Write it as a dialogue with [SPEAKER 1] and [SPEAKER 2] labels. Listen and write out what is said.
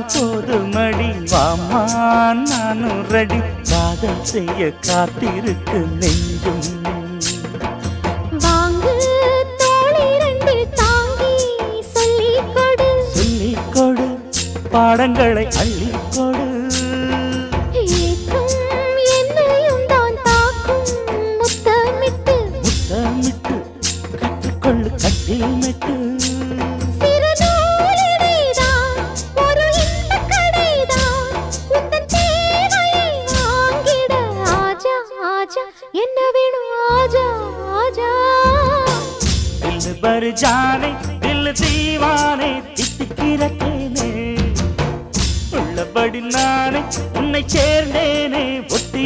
[SPEAKER 1] போதுமடி வாமா நானும் ரெடி காதல் செய்ய காத்திருக்கு நெஞ்சும்
[SPEAKER 2] வாங்கு தோளி ரெண்டு தாங்கி சொல்லிக்கொடு
[SPEAKER 1] சொல்லிக்கொடு பாடங்களை அள்ளிக்கொடு
[SPEAKER 2] ஏற்றும் என்னையும் தான் தாக்கும் முத்தமிட்டு
[SPEAKER 1] முத்தமிட்டு கற்றுக்கொள்ளு கட்டில் மெட்டு
[SPEAKER 2] என்ன வேணும் ஆஜா ஆஜா
[SPEAKER 1] दिल भर जाने दिल दीवाने தித்திக்கிறேனே உள்ளபடி நானே உன்னை சேர்ந்தேனே ஒத்தி